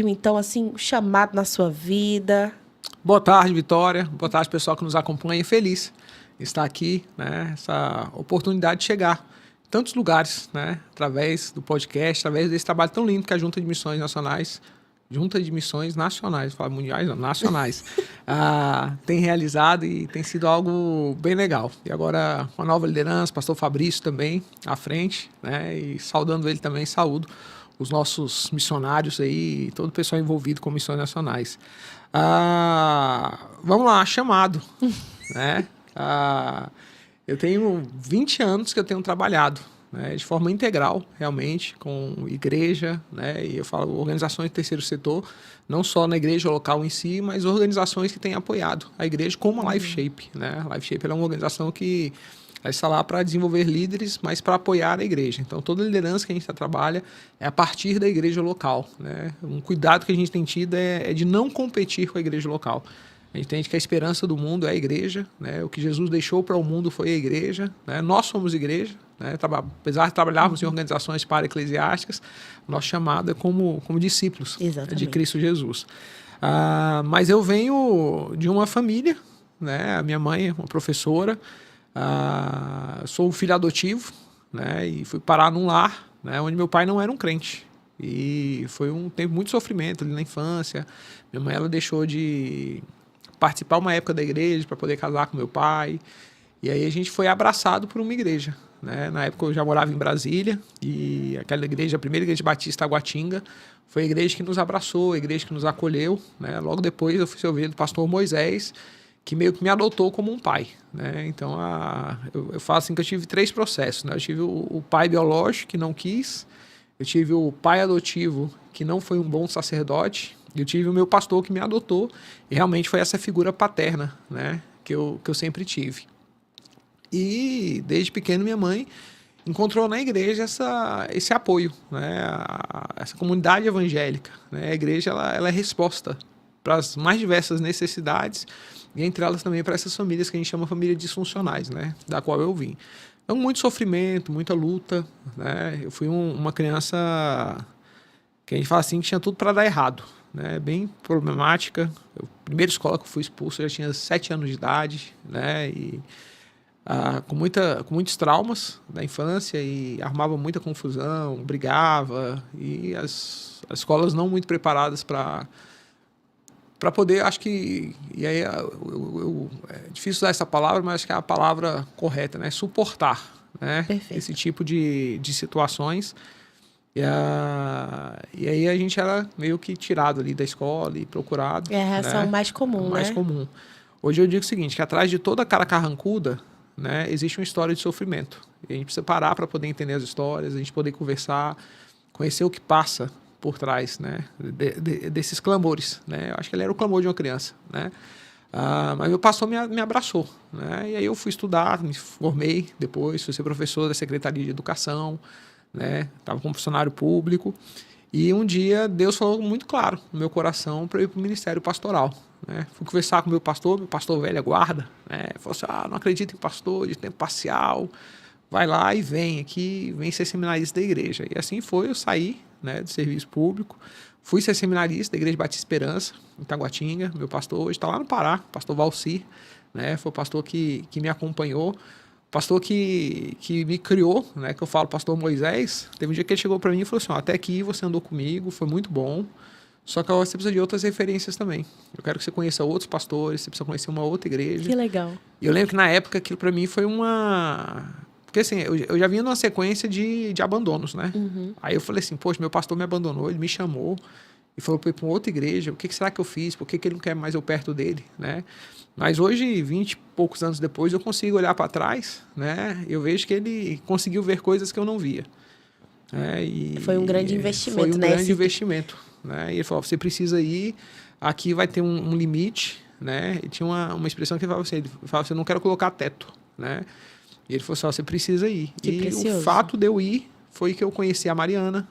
Então, assim, um chamado na sua vida. Boa tarde, Vitória. Boa tarde, pessoal que nos acompanha. Feliz de estar aqui, né? Essa oportunidade de chegar em tantos lugares, né? Através do podcast, através desse trabalho tão lindo que a Junta de Missões Nacionais, Junta de Missões Nacionais, fala mundiais, não, nacionais, tem realizado e tem sido algo bem legal. E agora, uma nova liderança, pastor Fabrício também à frente, né? E saudando ele também, saúdo os nossos missionários aí, todo o pessoal envolvido com missões nacionais. Vamos lá, chamado, né? Eu tenho 20 anos que eu tenho trabalhado, né, de forma integral, realmente, com igreja, né? E eu falo organizações do terceiro setor, não só na igreja local em si, mas organizações que têm apoiado a igreja, como a LifeShape, né? A LifeShape é uma organização que está lá para desenvolver líderes, mas para apoiar a igreja. Então, toda a liderança que a gente trabalha é a partir da igreja local, né? Um cuidado que a gente tem tido é de não competir com a igreja local. A gente entende que a esperança do mundo é a igreja, né? O que Jesus deixou para o mundo foi a igreja, né? Nós somos igreja, né? Apesar de trabalharmos em organizações para-eclesiásticas, nosso chamado é como discípulos de Cristo Jesus. Mas eu venho de uma família, né? A minha mãe é uma professora, sou filho adotivo, né? E fui parar num lar, né? Onde meu pai não era um crente. E foi um tempo muito sofrimento ali na infância. Minha mãe ela deixou de participar uma época da igreja para poder casar com meu pai. E aí a gente foi abraçado por uma igreja, né? Na época eu já morava em Brasília e aquela igreja, a primeira igreja batista Taguatinga, foi a igreja que nos abraçou, a igreja que nos acolheu, né? Logo depois eu fui ser ouvido do pastor Moisés, que meio que me adotou como um pai, né? Então, eu falo assim que eu tive 3 processos, né? Eu tive o pai biológico, que não quis, eu tive o pai adotivo, que não foi um bom sacerdote, e eu tive o meu pastor, que me adotou, e realmente foi essa figura paterna, né? Que eu sempre tive. E, desde pequeno, minha mãe encontrou na igreja esse apoio, né? Essa comunidade evangélica, né? A igreja ela é resposta para as mais diversas necessidades, e entre elas também para essas famílias que a gente chama famílias disfuncionais, né? Da qual eu vim. Então, muito sofrimento, muita luta, né? Eu fui uma criança que a gente fala assim que tinha tudo para dar errado, né? Bem problemática. A primeira escola que eu fui expulso eu já tinha 7 anos de idade, né? E com muitos traumas da infância e arrumava muita confusão, brigava, e as escolas não muito preparadas para poder, acho que, e aí é difícil usar essa palavra, mas acho que é a palavra correta, né? Suportar, né? Esse tipo de situações. E aí a gente era meio que tirado ali da escola e procurado. É a reação, né? Mais comum, mais comum. Hoje eu digo o seguinte, que atrás de toda cara carrancuda, né, existe uma história de sofrimento. E a gente precisa parar para poder entender as histórias, a gente poder conversar, conhecer o que passa por trás, né, desses clamores, né? Eu acho que ele era o clamor de uma criança, né? Mas meu pastor me abraçou, né? E aí eu fui estudar, me formei depois, fui ser professor da Secretaria de Educação, né? Estava como funcionário público. E um dia Deus falou muito claro no meu coração para eu ir para o ministério pastoral, né? Fui conversar com meu pastor velha guarda, né? Falou assim, não acredito em pastor de tempo parcial, vai lá e vem ser seminarista da igreja. E assim foi, eu saí, né, do serviço público, fui ser seminarista da Igreja Batista Esperança, em Taguatinga. Meu pastor hoje está lá no Pará, pastor Valcir, né? Foi o pastor que me acompanhou, pastor que me criou, né? Que eu falo, pastor Moisés. Teve um dia que ele chegou para mim e falou assim, até aqui você andou comigo, foi muito bom, só que agora você precisa de outras referências também. Eu quero que você conheça outros pastores, você precisa conhecer uma outra igreja. Que legal. E eu lembro que na época aquilo para mim foi uma... Porque assim, eu já vinha numa sequência de abandonos, né? Uhum. Aí eu falei assim, poxa, meu pastor me abandonou, ele me chamou e falou para ir para uma outra igreja, o que será que eu fiz? Por que ele não quer mais eu perto dele, né? Mas hoje, 20 e poucos anos depois, eu consigo olhar para trás, né? Eu vejo que ele conseguiu ver coisas que eu não via. Foi um grande investimento, né? Foi um grande investimento, né? E ele falou, você precisa ir, aqui vai ter um limite, né? E tinha uma expressão que ele falava assim, eu não quero colocar teto, né? E ele falou assim, você precisa ir. Que precioso. O fato de eu ir foi que eu conheci a Mariana,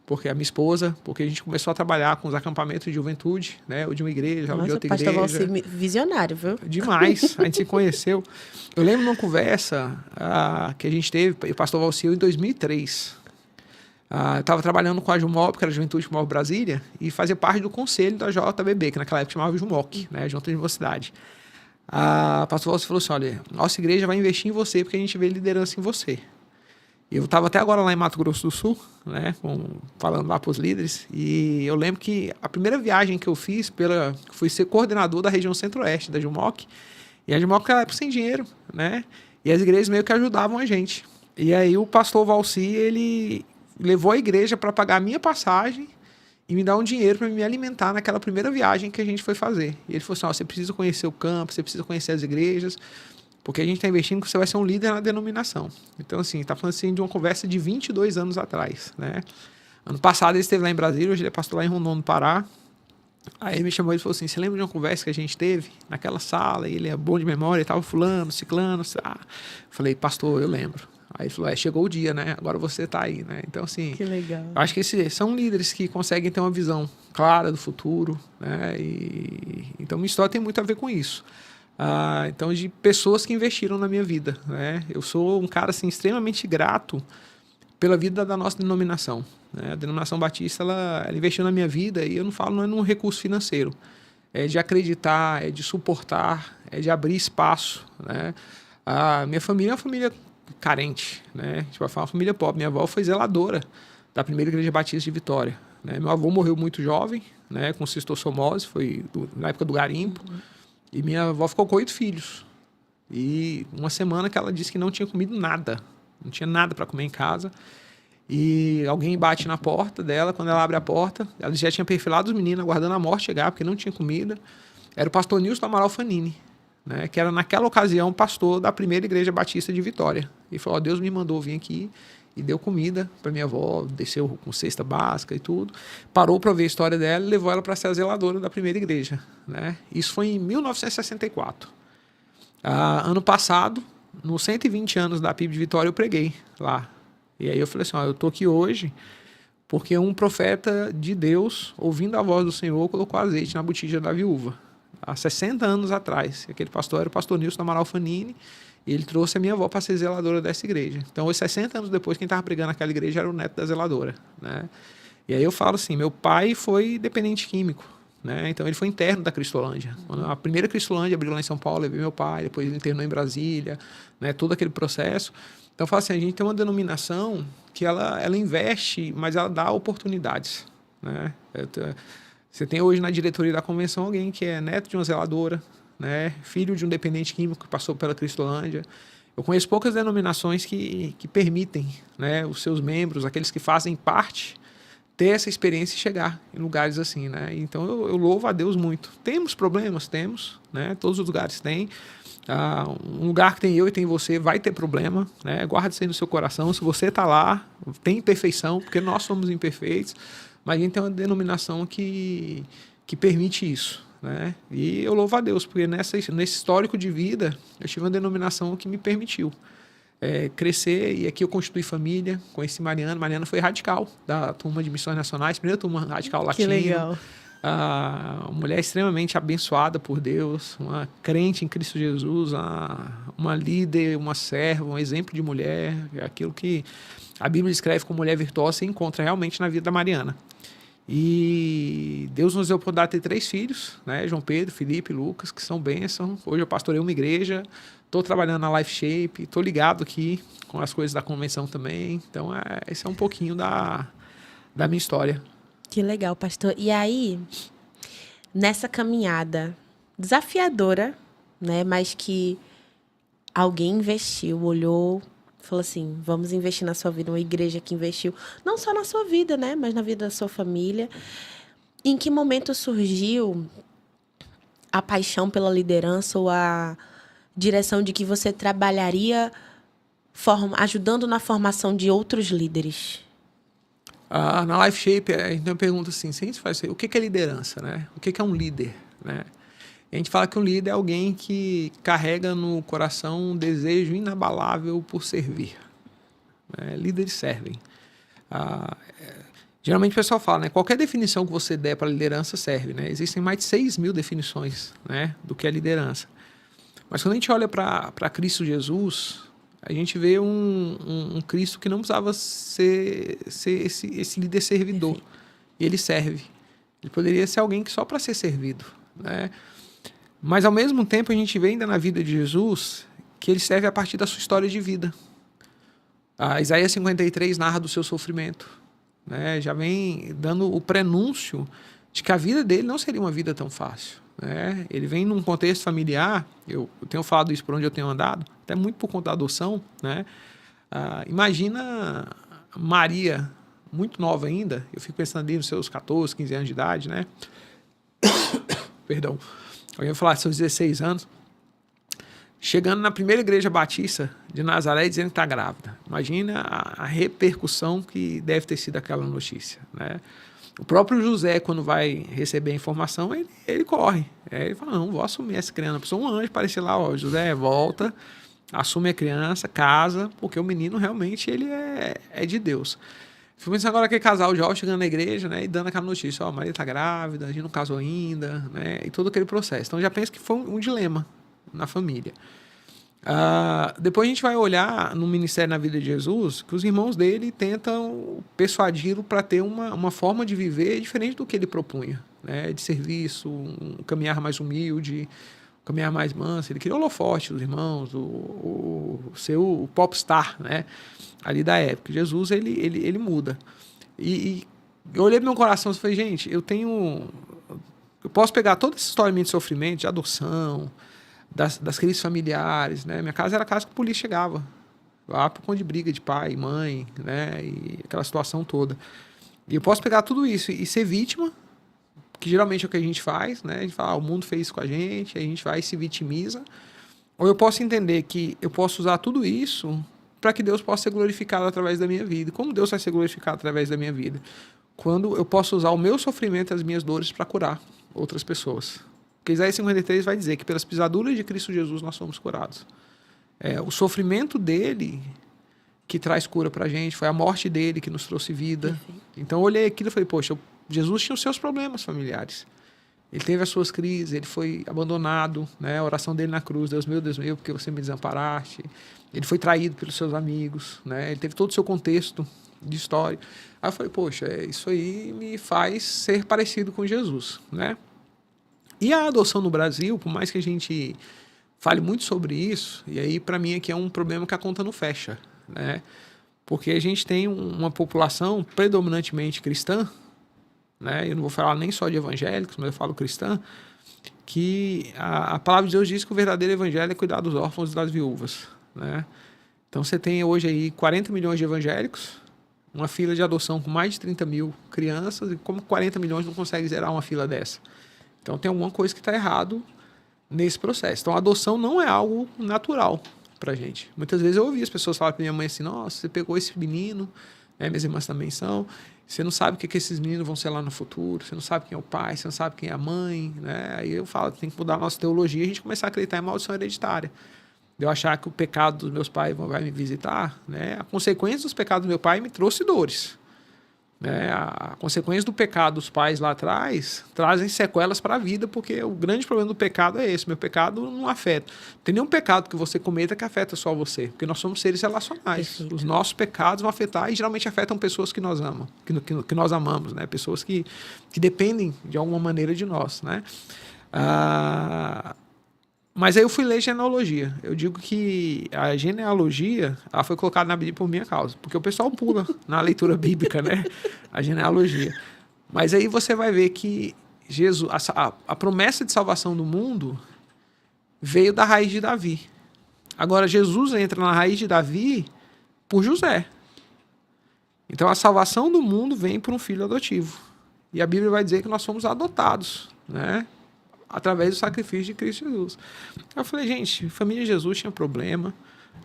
porque a minha esposa, porque a gente começou a trabalhar com os acampamentos de juventude, né? Ou de uma igreja, ou de outra igreja. Nossa, pastor Valcir, visionário, viu? Demais, a gente se conheceu. Eu lembro de uma conversa que a gente teve, o pastor Valcir, em 2003. Eu estava trabalhando com a Jumob, que era a Juventude Jumob Brasília, e fazia parte do conselho da JBB, que naquela época chamava Jumoc, né, Junta de Universidade. A pastor Walter falou assim, olha, nossa igreja vai investir em você porque a gente vê liderança em você. Eu estava até agora lá em Mato Grosso do Sul, né, falando lá para os líderes, e eu lembro que a primeira viagem que eu fiz fui ser coordenador da região centro-oeste da Jumoc, e a Jumoc era sem dinheiro, né, e as igrejas meio que ajudavam a gente. E aí o pastor Valci, ele levou a igreja para pagar a minha passagem e me dar um dinheiro para me alimentar naquela primeira viagem que a gente foi fazer. E ele falou assim, você precisa conhecer o campo, você precisa conhecer as igrejas, porque a gente está investindo que você vai ser um líder na denominação. Então, assim, está falando assim de uma conversa de 22 anos atrás, né? Ano passado ele esteve lá em Brasília, hoje ele é pastor lá em Rondônia, no Pará. Aí ele me chamou e falou assim, você lembra de uma conversa que a gente teve naquela sala? E ele é bom de memória, estava fulano, ciclano. Falei, pastor, eu lembro. Aí ele falou, chegou o dia, né? Agora você está aí, né? Então, assim... Que legal. Eu acho que são líderes que conseguem ter uma visão clara do futuro, né? Então, minha história tem muito a ver com isso. Então, de pessoas que investiram na minha vida, né? Eu sou um cara, assim, extremamente grato pela vida da nossa denominação, né? A denominação batista, ela investiu na minha vida e eu não falo, não é num recurso financeiro. É de acreditar, é de suportar, é de abrir espaço, né? A minha família é uma família carente, né? Tipo, uma família pobre. Minha avó foi zeladora da primeira igreja batista de Vitória, né? Meu avô morreu muito jovem, né? Com cistossomose, foi na época do garimpo. E minha avó ficou com 8 filhos. E uma semana que ela disse que não tinha comido nada. Não tinha nada para comer em casa. E alguém bate na porta dela. Quando ela abre a porta, ela já tinha perfilado os meninos, aguardando a morte chegar, porque não tinha comida. Era o pastor Nilson Amaral Fanini, né, que era naquela ocasião pastor da primeira igreja batista de Vitória. E falou, Deus me mandou vir aqui e deu comida para minha avó, desceu com cesta básica e tudo, parou para ver a história dela e levou ela para ser a zeladora da primeira igreja, né? Isso foi em 1964. Ano passado, nos 120 anos da PIB de Vitória, eu preguei lá. E aí eu falei assim, eu estou aqui hoje porque um profeta de Deus, ouvindo a voz do Senhor, colocou azeite na botija da viúva. Há 60 anos atrás. Aquele pastor era o pastor Nilson Amaral Fanini, e ele trouxe a minha avó para ser zeladora dessa igreja. Então, hoje, 60 anos depois, quem estava pregando naquela igreja era o neto da zeladora, né? E aí eu falo assim, meu pai foi dependente químico, né? Então, ele foi interno da Cristolândia. Quando a primeira Cristolândia abriu lá em São Paulo, eu vi meu pai, depois ele internou em Brasília, né? Todo aquele processo. Então, eu falo assim, a gente tem uma denominação que ela investe, mas ela dá oportunidades, né? Você tem hoje na diretoria da convenção alguém que é neto de uma zeladora, né, filho de um dependente químico que passou pela Cristolândia. Eu conheço poucas denominações que permitem, né, os seus membros, aqueles que fazem parte, ter essa experiência e chegar em lugares assim, né? Então eu louvo a Deus muito. Temos problemas? Temos, né? Todos os lugares têm. Um lugar que tem eu e tem você vai ter problema, né? Guarde isso aí no seu coração. Se você está lá, tem imperfeição, porque nós somos imperfeitos, mas a gente tem uma denominação que permite isso, né? E eu louvo a Deus, porque nesse histórico de vida, eu tive uma denominação que me permitiu crescer, e aqui eu constituí família, conheci Mariana. Mariana foi radical da turma de missões nacionais, primeira turma radical latina. Que legal. Uma mulher extremamente abençoada por Deus, uma crente em Cristo Jesus, uma líder, uma serva, um exemplo de mulher, aquilo que a Bíblia descreve como mulher virtuosa, se encontra realmente na vida da Mariana. E Deus nos deu a oportunidade de ter 3 filhos, né? João Pedro, Felipe e Lucas, que são bênção. Hoje eu pastorei uma igreja, estou trabalhando na Life Shape, estou ligado aqui com as coisas da convenção também. Então, esse é um pouquinho da minha história. Que legal, pastor. E aí, nessa caminhada desafiadora, né, mas que alguém investiu, olhou, falou assim, vamos investir na sua vida, uma igreja que investiu, não só na sua vida, né, mas na vida da sua família. Em que momento surgiu a paixão pela liderança ou a direção de que você trabalharia ajudando na formação de outros líderes? Na Life Shape, a gente pergunta assim, se a gente faz o que é liderança, né? O que é um líder, né? A gente fala que um líder é alguém que carrega no coração um desejo inabalável por servir, né? Líderes servem. Geralmente o pessoal fala, né? Qualquer definição que você der para liderança serve, né? Existem mais de 6.000 definições, né, do que é liderança. Mas quando a gente olha para Cristo Jesus, a gente vê um Cristo que não precisava ser esse líder servidor. E ele serve. Ele poderia ser alguém que só para ser servido, né? Mas, ao mesmo tempo, a gente vê ainda na vida de Jesus que ele serve a partir da sua história de vida. Isaías 53 narra do seu sofrimento, né? Já vem dando o prenúncio de que a vida dele não seria uma vida tão fácil, né? Ele vem num contexto familiar, eu tenho falado isso por onde eu tenho andado, até muito por conta da adoção, né? Imagina Maria, muito nova ainda, eu fico pensando ali nos seus 14, 15 anos de idade, né? Perdão. Alguém vai falar seus 16 anos, chegando na primeira igreja batista de Nazaré dizendo que está grávida. Imagina a repercussão que deve ter sido aquela notícia, né? O próprio José, quando vai receber a informação, ele corre. Ele fala, não, vou assumir essa criança. A pessoa, um anjo aparecer lá, ó, José, volta, assume a criança, casa, porque o menino realmente ele é de Deus. Fico pensando agora aquele casal jovem chegando na igreja, né, e dando aquela notícia, ó, Maria está grávida, a gente não casou ainda, né, e todo aquele processo. Então já penso que foi um dilema na família. Depois a gente vai olhar no ministério na vida de Jesus que os irmãos dele tentam persuadi-lo para ter uma forma de viver diferente do que ele propunha, né, de serviço, um caminhar mais humilde, um caminhar mais manso. Ele queria o holofote dos irmãos, ser o popstar, né, ali da época. Jesus ele muda. E eu olhei para meu coração e falei, gente, eu posso pegar toda essa história de sofrimento, de adoção, das crises familiares, né? Minha casa era a casa que a polícia chegava, lá por conta de briga de pai, mãe, né? E aquela situação toda. E eu posso pegar tudo isso e ser vítima, que geralmente é o que a gente faz, né? A gente fala, o mundo fez isso com a gente vai e se vitimiza. Ou eu posso entender que eu posso usar tudo isso para que Deus possa ser glorificado através da minha vida. Como Deus vai ser glorificado através da minha vida? Quando eu posso usar o meu sofrimento e as minhas dores para curar outras pessoas. Porque Isaías 53 vai dizer que pelas pisaduras de Cristo Jesus nós somos curados. O sofrimento dele que traz cura para a gente, foi a morte dele que nos trouxe vida. Perfeito. Então eu olhei aquilo e falei, poxa, Jesus tinha os seus problemas familiares. Ele teve as suas crises, ele foi abandonado, né? A oração dele na cruz, Deus meu, porque você me desamparaste. Ele foi traído pelos seus amigos, né? Ele teve todo o seu contexto de história. Aí eu falei, poxa, isso aí me faz ser parecido com Jesus, né? E a adoção no Brasil, por mais que a gente fale muito sobre isso, e aí para mim aqui é um problema que a conta não fecha, né? Porque a gente tem uma população predominantemente cristã, né? Eu não vou falar nem só de evangélicos, mas eu falo cristã, que a palavra de Deus diz que o verdadeiro evangelho é cuidar dos órfãos e das viúvas, né? Então você tem hoje aí 40 milhões de evangélicos, uma fila de adoção com mais de 30 mil crianças, e como 40 milhões não consegue zerar uma fila dessa? Então tem alguma coisa que está errado nesse processo. Então a adoção não é algo natural para a gente. Muitas vezes eu ouvi as pessoas falarem para minha mãe assim, nossa, você pegou esse menino, né, minhas irmãs também são, você não sabe o que esses meninos vão ser lá no futuro, você não sabe quem é o pai, você não sabe quem é a mãe, né? Aí eu falo, tem que mudar a nossa teologia e a gente começar a acreditar em maldição hereditária. Eu achar que o pecado dos meus pais vai me visitar, né? A consequência dos pecados do meu pai me trouxe dores. Né? A consequência do pecado dos pais lá atrás trazem sequelas para a vida, porque o grande problema do pecado é esse. Meu pecado não afeta. Não tem nenhum pecado que você cometa que afeta só você, porque nós somos seres relacionais. Perfeito. Os nossos pecados vão afetar e geralmente afetam pessoas que nós amamos, que nós amamos, né? Pessoas que dependem de alguma maneira de nós, né? Mas aí eu fui ler genealogia. Eu digo que a genealogia ela foi colocada na Bíblia por minha causa, porque o pessoal pula na leitura bíblica, né? A genealogia. Mas aí você vai ver que Jesus, a promessa de salvação do mundo veio da raiz de Davi. Agora Jesus entra na raiz de Davi por José. Então a salvação do mundo vem por um filho adotivo. E a Bíblia vai dizer que nós somos adotados, né? Através do sacrifício de Cristo Jesus. Eu falei, gente, a família de Jesus tinha problema,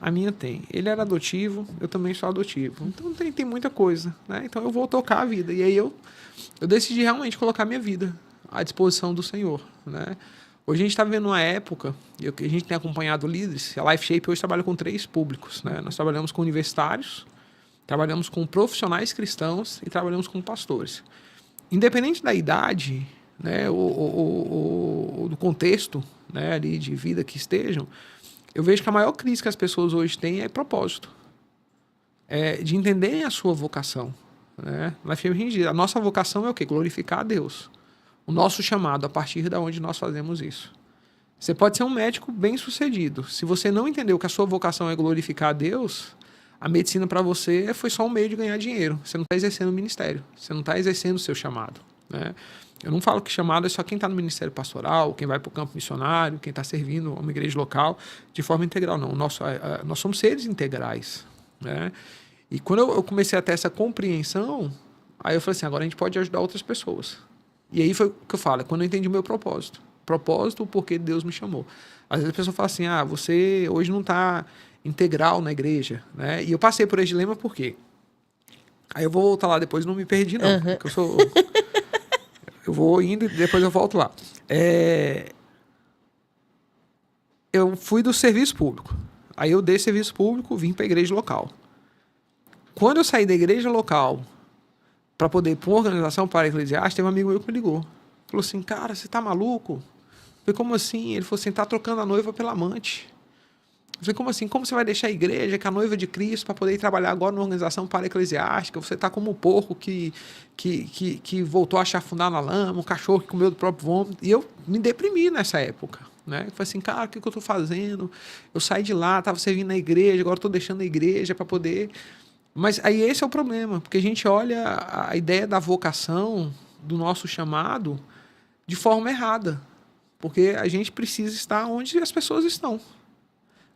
a minha tem. Ele era adotivo, eu também sou adotivo. Então tem muita coisa, né? Então eu vou tocar a vida. E aí eu decidi realmente colocar minha vida à disposição do Senhor, né? Hoje a gente está vivendo uma época, e a gente tem acompanhado líderes, a Life Shape hoje trabalha com 3 públicos, né? Nós trabalhamos com universitários, trabalhamos com profissionais cristãos e trabalhamos com pastores. Independente da idade, né, do contexto, né, ali de vida que estejam, eu vejo que a maior crise que as pessoas hoje têm é propósito. É de entenderem a sua vocação. Né? A nossa vocação é o quê? Glorificar a Deus. O nosso chamado, a partir de onde nós fazemos isso. Você pode ser um médico bem-sucedido. Se você não entendeu que a sua vocação é glorificar a Deus, a medicina para você foi só um meio de ganhar dinheiro. Você não está exercendo o ministério. Você não está exercendo o seu chamado. Né? Eu não falo que chamado é só quem está no ministério pastoral, quem vai para o campo missionário, quem está servindo a uma igreja local de forma integral. Não, nós somos seres integrais. Né? E quando eu comecei a ter essa compreensão, aí eu falei assim, agora a gente pode ajudar outras pessoas. E aí foi o que eu falo, quando eu entendi o meu propósito. Propósito, o porquê Deus me chamou. Às vezes a pessoa fala assim, você hoje não está integral na igreja. Né? E eu passei por esse dilema por quê? Aí eu vou voltar lá depois, não me perdi não. Porque eu vou indo e depois eu volto lá. Eu fui do serviço público. Aí eu dei serviço público, vim para a igreja local. Quando eu saí da igreja local para poder ir para uma organização para eclesiástica, teve um amigo meu que me ligou. Falou assim, cara, você tá maluco? Eu falei, como assim? Ele falou assim, tá trocando a noiva pela amante. Eu falei, como assim? Como você vai deixar a igreja, que é a noiva de Cristo, para poder ir trabalhar agora numa organização para eclesiástica? Você tá como um porco que voltou a chafundar na lama, um cachorro que comeu do próprio vômito. E eu me deprimi nessa época. Né? Eu falei assim, cara, o que eu tô fazendo? Eu saí de lá, tava servindo na igreja, agora estou deixando a igreja para poder... Mas aí esse é o problema, porque a gente olha a ideia da vocação, do nosso chamado, de forma errada. Porque a gente precisa estar onde as pessoas estão.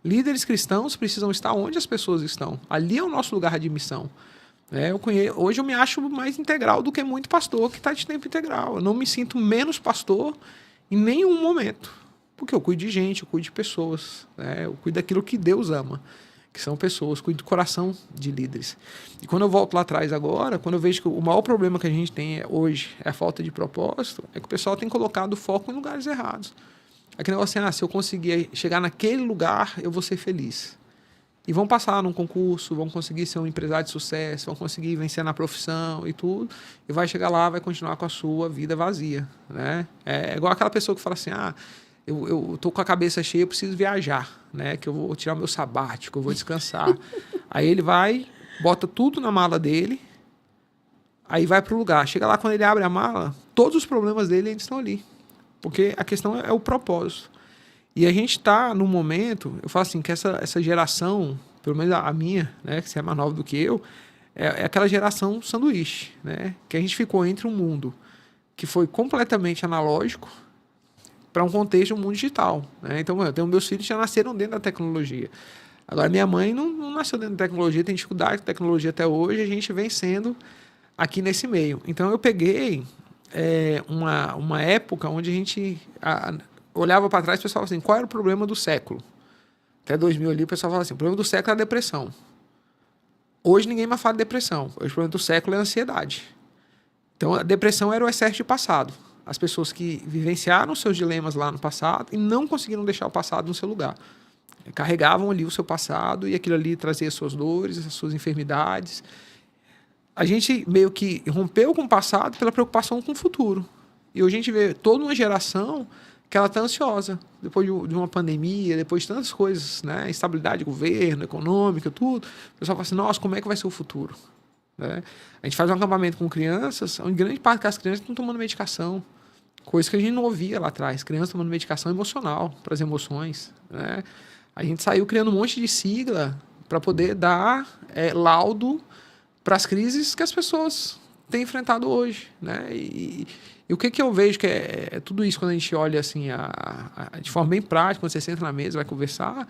Líderes cristãos precisam estar onde as pessoas estão. Ali é o nosso lugar de missão. Hoje eu me acho mais integral do que muito pastor que está de tempo integral. Eu não me sinto menos pastor em nenhum momento. Porque eu cuido de gente, eu cuido de pessoas. Eu cuido daquilo que Deus ama, que são pessoas, cuido do coração de líderes. E quando eu volto lá atrás agora, quando eu vejo que o maior problema que a gente tem hoje é a falta de propósito, é que o pessoal tem colocado o foco em lugares errados. Aquele negócio assim, se eu conseguir chegar naquele lugar, eu vou ser feliz. E vão passar num concurso, vão conseguir ser um empresário de sucesso, vão conseguir vencer na profissão e tudo, e vai chegar lá, vai continuar com a sua vida vazia. Né? É igual aquela pessoa que fala assim, eu tô com a cabeça cheia, eu preciso viajar, né? Que eu vou tirar o meu sabático, eu vou descansar. Aí ele vai, bota tudo na mala dele, aí vai pro lugar. Chega lá, quando ele abre a mala, todos os problemas dele ainda estão ali. Porque a questão é o propósito. E a gente está num momento, eu falo assim, que essa geração, pelo menos a minha, né? Que você é mais nova do que eu, é aquela geração sanduíche, né? Que a gente ficou entre um mundo que foi completamente analógico para um contexto, um mundo digital. Né? Então, meus filhos já nasceram dentro da tecnologia. Agora, minha mãe não nasceu dentro da tecnologia, tem dificuldade com tecnologia até hoje, a gente vem sendo aqui nesse meio. Então, eu peguei uma época onde a gente olhava para trás e o pessoal falava assim, qual era o problema do século? Até 2000 ali, o pessoal falava assim, o problema do século é a depressão. Hoje ninguém mais fala de depressão. Hoje o problema do século é a ansiedade. Então, a depressão era o excesso de passado. As pessoas que vivenciaram seus dilemas lá no passado e não conseguiram deixar o passado no seu lugar. Carregavam ali o seu passado e aquilo ali trazia as suas dores, as suas enfermidades. A gente meio que rompeu com o passado pela preocupação com o futuro. E hoje a gente vê toda uma geração que ela está ansiosa. Depois de uma pandemia, depois de tantas coisas, né? Instabilidade de governo, econômica, tudo. O pessoal fala assim, nossa, como é que vai ser o futuro? Né? A gente faz um acampamento com crianças, onde grande parte das crianças estão tomando medicação. Coisa que a gente não ouvia lá atrás. Crianças tomando medicação emocional para as emoções. Né? A gente saiu criando um monte de sigla para poder dar laudo para as crises que as pessoas têm enfrentado hoje. Né? E o que eu vejo que é tudo isso quando a gente olha assim, de forma bem prática, quando você senta na mesa e vai conversar,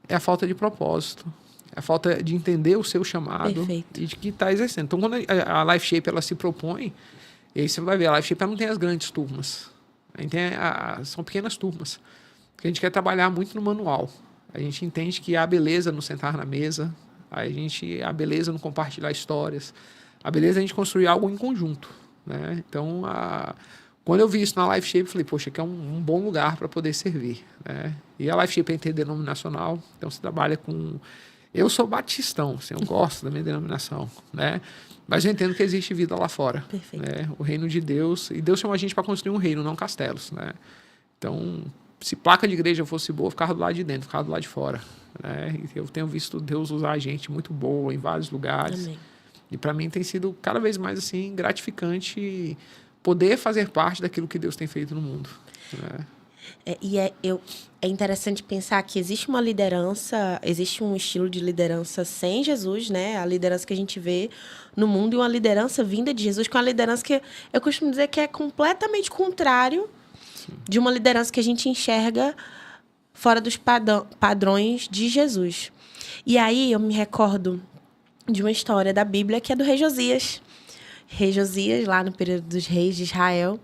é a falta de propósito. É a falta de entender o seu chamado. Perfeito. E de que está exercendo. Então, quando a Life Shape ela se propõe, e aí você vai ver, a Life Shape não tem as grandes turmas. A gente são pequenas turmas. Porque a gente quer trabalhar muito no manual. A gente entende que há beleza no sentar na mesa, há beleza no compartilhar histórias, a beleza é a gente construir algo em conjunto. Né? Então, quando eu vi isso na Life Shape, eu falei, poxa, aqui é um bom lugar para poder servir. Né? E a Life Shape é interdenominacional, então você trabalha com... Eu sou batistão, assim, eu gosto da minha denominação, né? Mas eu entendo que existe vida lá fora. Perfeito. Né? O reino de Deus, e Deus chamou a gente para construir um reino, não castelos. Né? Então, se placa de igreja fosse boa, eu ficava do lado de dentro, ficava do lado de fora. Né? E eu tenho visto Deus usar gente muito boa em vários lugares. Amém. E para mim tem sido cada vez mais assim gratificante poder fazer parte daquilo que Deus tem feito no mundo. Né? É interessante pensar que existe uma liderança, existe um estilo de liderança sem Jesus, né? A liderança que a gente vê no mundo e uma liderança vinda de Jesus, com uma liderança que eu costumo dizer que é completamente contrário de uma liderança que a gente enxerga fora dos padrões de Jesus. E aí eu me recordo de uma história da Bíblia que é do rei Josias. Rei Josias, lá no período dos reis de Israel,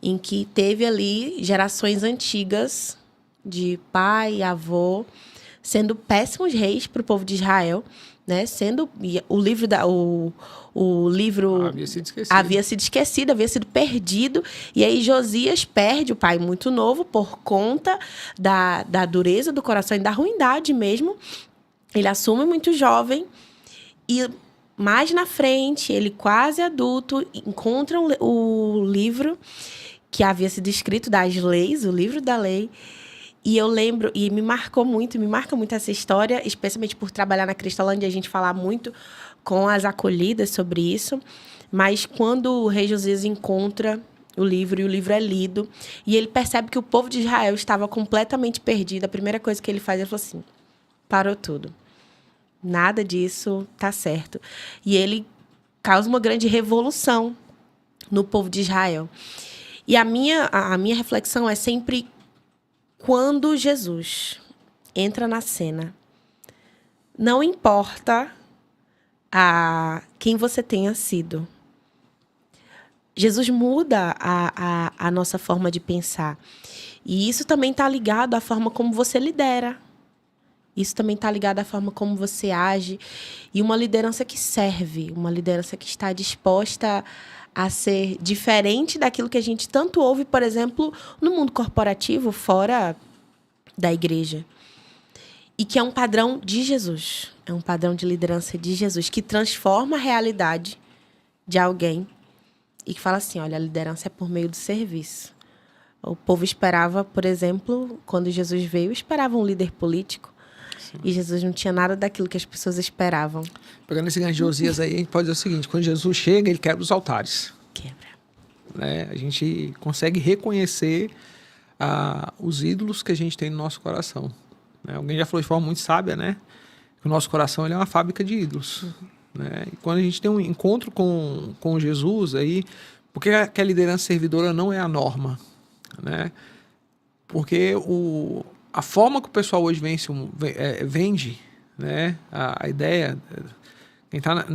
em que teve ali gerações antigas de pai e avô sendo péssimos reis para o povo de Israel, né? Sendo o livro havia sido esquecido, havia sido perdido, e aí Josias perde o pai muito novo por conta da dureza do coração e da ruindade mesmo. Ele assume muito jovem e mais na frente, ele quase adulto, encontra o livro que havia sido escrito das leis, o livro da lei. E eu lembro, e me marca muito essa história, especialmente por trabalhar na Cristolândia, a gente falar muito com as acolhidas sobre isso. Mas quando o rei Josias encontra o livro, e o livro é lido, e ele percebe que o povo de Israel estava completamente perdido, a primeira coisa que ele faz, ele falou assim, parou tudo. Nada disso tá certo. E ele causa uma grande revolução no povo de Israel. E a minha reflexão é sempre quando Jesus entra na cena. Não importa quem você tenha sido. Jesus muda a nossa forma de pensar. E isso também está ligado à forma como você lidera. Isso também está ligado à forma como você age. E uma liderança que serve, uma liderança que está disposta a ser diferente daquilo que a gente tanto ouve, por exemplo, no mundo corporativo, fora da igreja. E que é um padrão de Jesus. É um padrão de liderança de Jesus, que transforma a realidade de alguém e que fala assim, olha, a liderança é por meio do serviço. O povo esperava, por exemplo, quando Jesus veio, esperava um líder político. Sim. E Jesus não tinha nada daquilo que as pessoas esperavam. Pegando esse gancho de Josias aí, a gente pode dizer o seguinte, quando Jesus chega, ele quebra os altares. Quebra. Né? A gente consegue reconhecer os ídolos que a gente tem no nosso coração. Né? Alguém já falou de forma muito sábia, né? Que o nosso coração ele é uma fábrica de ídolos. Uhum. Né? E quando a gente tem um encontro com Jesus, aí, por que a liderança servidora não é a norma? Né? Porque a forma que o pessoal hoje vende, né? A ideia, quem está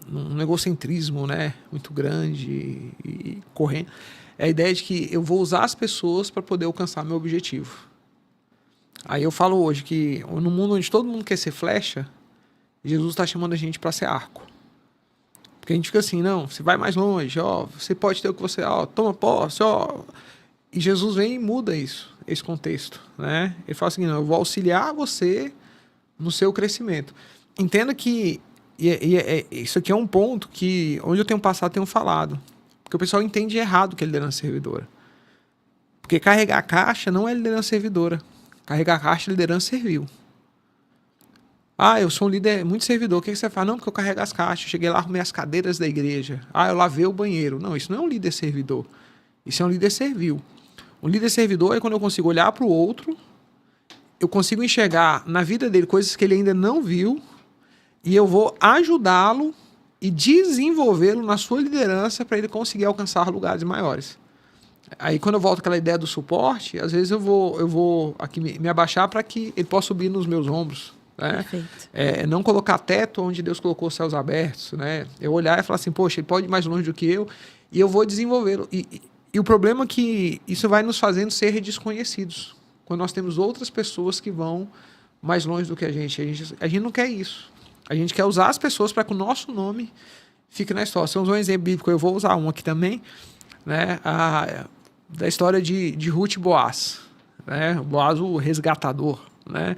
num egocentrismo, né? Muito grande e correndo, é a ideia de que eu vou usar as pessoas para poder alcançar meu objetivo. Aí eu falo hoje que no mundo onde todo mundo quer ser flecha, Jesus está chamando a gente para ser arco. Porque a gente fica assim, não, você vai mais longe, ó, você pode ter o que você, ó, toma posse, ó. E Jesus vem e muda isso, esse contexto, né? Ele fala assim, não, eu vou auxiliar você no seu crescimento. Entenda que isso aqui é um ponto que, onde eu tenho passado, tenho falado. Porque o pessoal entende errado que é liderança servidora. Porque carregar a caixa não é liderança servidora. Carregar a caixa é liderança servil. Ah, eu sou um líder muito servidor. O que você faz? Não, porque eu carrego as caixas. Cheguei lá, arrumei as cadeiras da igreja. Ah, eu lavei o banheiro. Não, isso não é um líder servidor. Isso é um líder servil. Um líder servidor é quando eu consigo olhar para o outro, eu consigo enxergar na vida dele coisas que ele ainda não viu e eu vou ajudá-lo e desenvolvê-lo na sua liderança para ele conseguir alcançar lugares maiores. Aí, quando eu volto àquela ideia do suporte, às vezes eu vou aqui me abaixar para que ele possa subir nos meus ombros. Né? Não colocar teto onde Deus colocou os céus abertos. Né? Eu olhar e falar assim, poxa, ele pode ir mais longe do que eu e eu vou desenvolvê-lo. E o problema é que isso vai nos fazendo ser desconhecidos. Quando nós temos outras pessoas que vão mais longe do que a gente. A gente não quer isso. A gente quer usar as pessoas para que o nosso nome fique na história. Se eu usar um exemplo bíblico, eu vou usar um aqui também, né? Da história de Ruth e Boaz. Né? Boaz, o resgatador. Né?